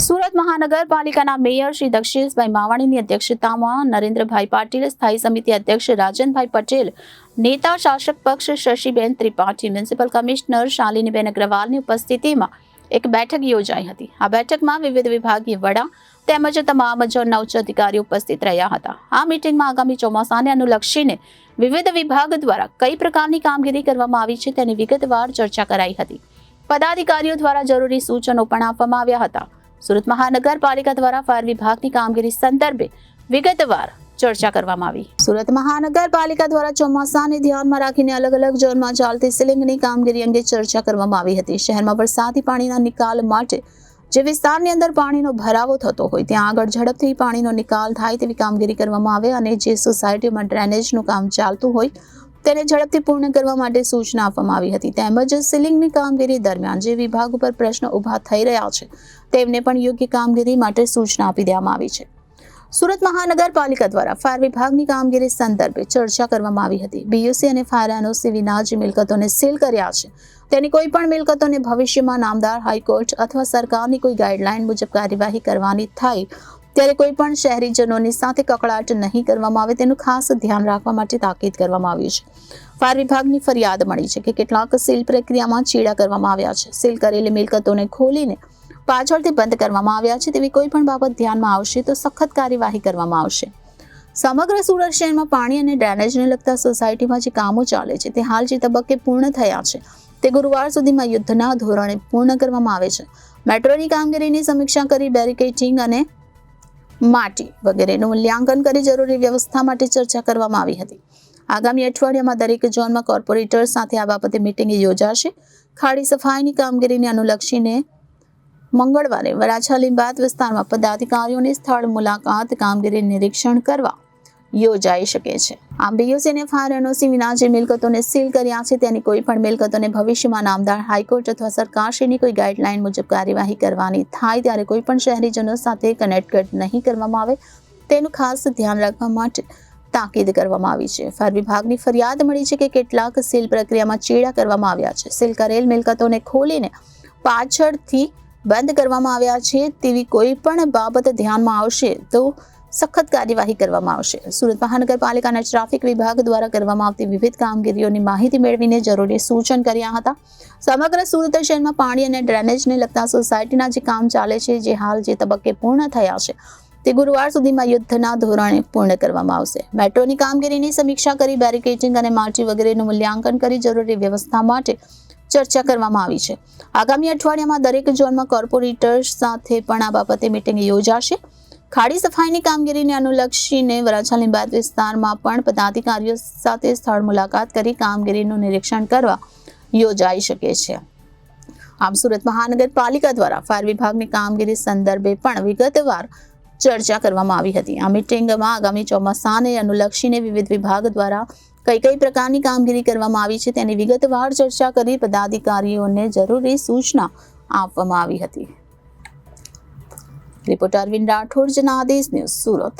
સુરત મહાનગરપાલિકાના મેયર શ્રી દક્ષેશભાઈ માવાણીની અધ્યક્ષતામાં નરેન્દ્રભાઈ પાટીલ, સ્થાયી સમિતિ અધ્યક્ષ રાજનભાઈ પટેલ, નેતા શાસક પક્ષ શશીબેન ત્રિપાઠી, મ્યુનિસિપલ કમિશનર શાલિનીબેન અગ્રવાલની ઉપસ્થિતિમાં એક બેઠક યોજાઈ હતી। આ બેઠકમાં વિવિધ વિભાગીય વડા તેમજ તમામ ઝોનના ઉચ્ચ અધિકારીઓ ઉપસ્થિત રહ્યા હતા। આ મીટિંગમાં આગામી ચોમાસાને અનુલક્ષીને વિવિધ વિભાગ દ્વારા કઈ પ્રકારની કામગીરી કરવામાં આવી છે તેની વિગતવાર ચર્ચા કરાઈ હતી। પદાધિકારીઓ દ્વારા જરૂરી સૂચનો પણ આપવામાં આવ્યા હતા। સુરત મહાનગરપાલિકા દ્વારા ફાયર વિભાગની કામગીરી સંદર્ભે વિગતવાર ચર્ચા કરવામાં આવી। સુરત મહાનગરપાલિકા દ્વારા ચોમાસાને ધ્યાનમાં રાખીને અલગ અલગ ઝોનમાં ચાલતી સીલિંગની કામગીરી અંગે ચર્ચા કરવામાં આવી હતી। શહેરમાં વરસાદી પાણીના નિકાલ માટે જે વિસ્તારની અંદર પાણીનો ભરાવો થતો હોય ત્યાં આગળ ઝડપથી પાણીનો નિકાલ થાય તેવી કામગીરી કરવામાં આવે અને જે સોસાયટીમાં ડ્રેનેજનું કામ ચાલતું હોય તેને ઝડપથી પૂર્ણ કરવા માટે સૂચના આપવામાં આવી હતી। તેમજ સીલિંગની કામગીરી દરમિયાન જે વિભાગ ઉપર પ્રશ્ન ઊભા થઈ રહ્યા છે તેમને પણ યોગ્ય કામગીરી માટે સૂચના આપી દેવામાં આવી છે। સુરત મહાનગરપાલિકા દ્વારા ફાયર વિભાગની કામગીરી સંદર્ભે ચર્ચા કરવામાં આવી હતી। બીયુસી અને ફાયર એનઓસી વિના જે મિલકતોને સીલ કર્યા છે તેની કોઈ પણ મિલકતોને ભવિષ્યમાં નામદાર હાઈકોર્ટ અથવા સરકારની કોઈ ગાઈડલાઈન મુજબ કાર્યવાહી કરવાની થાય ત્યારે કોઈ પણ શહેરીજનોની સાથે કકળાટ નહીં કરવામાં આવે તેનું ખાસ ધ્યાન રાખવા માટે તાકીદ કરવામાં આવ્યું છે। ફાયર વિભાગની ફરિયાદ મળી છે કે કેટલાક સીલ પ્રક્રિયામાં ચીડા કરવામાં આવ્યા છે। સીલ કરેલી મિલકતોને ખોલીને પાછળથી બંધ કરવામાં આવ્યા છે તેવી કોઈ પણ બાબત ધ્યાનમાં આવશે તો સખત કાર્યવાહી કરવામાં આવશે। સમગ્ર સુરત શહેરમાં પાણી અને ડ્રેનેજને લગતા સોસાયટીમાં જે કામો ચાલે છે તે હાલ જે તબક્કે પૂર્ણ થયા છે તે ગુરુવાર સુધીમાં યુદ્ધના ધોરણે પૂર્ણ કરવામાં આવે છે। મેટ્રોની કામગીરીની સમીક્ષા કરી બેરિકેડિંગ અને માટી વગેરેનું મૂલ્યાંકન કરી જરૂરી વ્યવસ્થા માટે ચર્ચા કરવામાં આવી હતી। આગામી અઠવાડિયામાં દરેક ઝોનમાં કોર્પોરેટર સાથે આ બાબતે મીટિંગ યોજાશે। ખાડી સફાઈની કામગીરીને અનુલક્ષીને મંગળવારે વરાછા લીંબાયત વિસ્તારમાં પદાધિકારીઓની સ્થળ મુલાકાત કામગીરી નિરીક્ષણ કરવા યોજાઈ શકે છે। આમ બીયુસી અને ફાયર એનઓસી વિના જે મિલકતોને સીલ કર્યા છે તેની કોઈ પણ મિલકતોને ભવિષ્યમાં નામદાર હાઈકોર્ટ અથવા સરકારશ્રીની કોઈ ગાઈડલાઈન મુજબ કાર્યવાહી કરવાની થાય ત્યારે કોઈ પણ શહેરીજનો સાથે કનેક્ટ નહીં કરવામાં આવે તેનું ખાસ ધ્યાન રાખવા માટે તાકીદ કરવામાં આવી છે। ફાયર વિભાગની ફરિયાદ મળી છે કે કેટલાક સીલ પ્રક્રિયામાં ચીડા કરવામાં આવ્યા છે। સીલ કરેલ મિલકતોને ખોલીને પાછળથી બંધ કરવામાં આવ્યા છે તેવી કોઈ પણ બાબત ધ્યાનમાં આવશે તો સખત કાર્યવાહી કરવામાં આવશે। સુરત મહાનગરપાલિકાના ટ્રાફિક વિભાગ દ્વારા કરવામાં આવતી વિવિધ કામગીરીઓની માહિતી મેળવીને જરૂરી સૂચન કર્યા હતા। સમગ્ર સુરત શહેરમાં પાણી અને ડ્રેનેજને લગતા સોસાયટીના જે કામ ચાલે છે જે હાલ જે તબક્કે પૂર્ણ થયા છે તે ગુરુવાર સુધીમાં યુદ્ધના ધોરણે પૂર્ણ કરવામાં આવશે। મેટ્રોની કામગીરીની સમીક્ષા કરી બેરિકેડિંગ અને માટી વગેરેનું મૂલ્યાંકન કરી જરૂરી વ્યવસ્થા માટે ચર્ચા કરવામાં આવી છે। આગામી અઠવાડિયામાં દરેક ઝોનમાં કોર્પોરેટર્સ સાથે પણ આ બાબતે મીટિંગ યોજાશે। ખાડી સફાઈની કામગીરીને અનુલક્ષીને વરાછા લીંબાયત વિસ્તારમાં પણ પદાધિકારીઓ સાથે સ્થળ મુલાકાત કરી કામગીરીનું નિરીક્ષણ કરવા યોજાઈ શકે છે। આમ સુરત મહાનગરપાલિકા દ્વારા ફાયર વિભાગની કામગીરી સંદર્ભે પણ વિગતવાર ચર્ચા કરવામાં આવી હતી। આ મીટિંગમાં આગામી ચોમાસાને અનુલક્ષીને વિવિધ વિભાગ દ્વારા કઈ પ્રકારની કામગીરી કરવામાં આવી છે તેની વિગતવાર ચર્ચા કરી પદાધિકારીઓને જરૂરી સૂચના આપવામાં આવી હતી। Reporter Arvind Rathod, Janadesh news, Surat.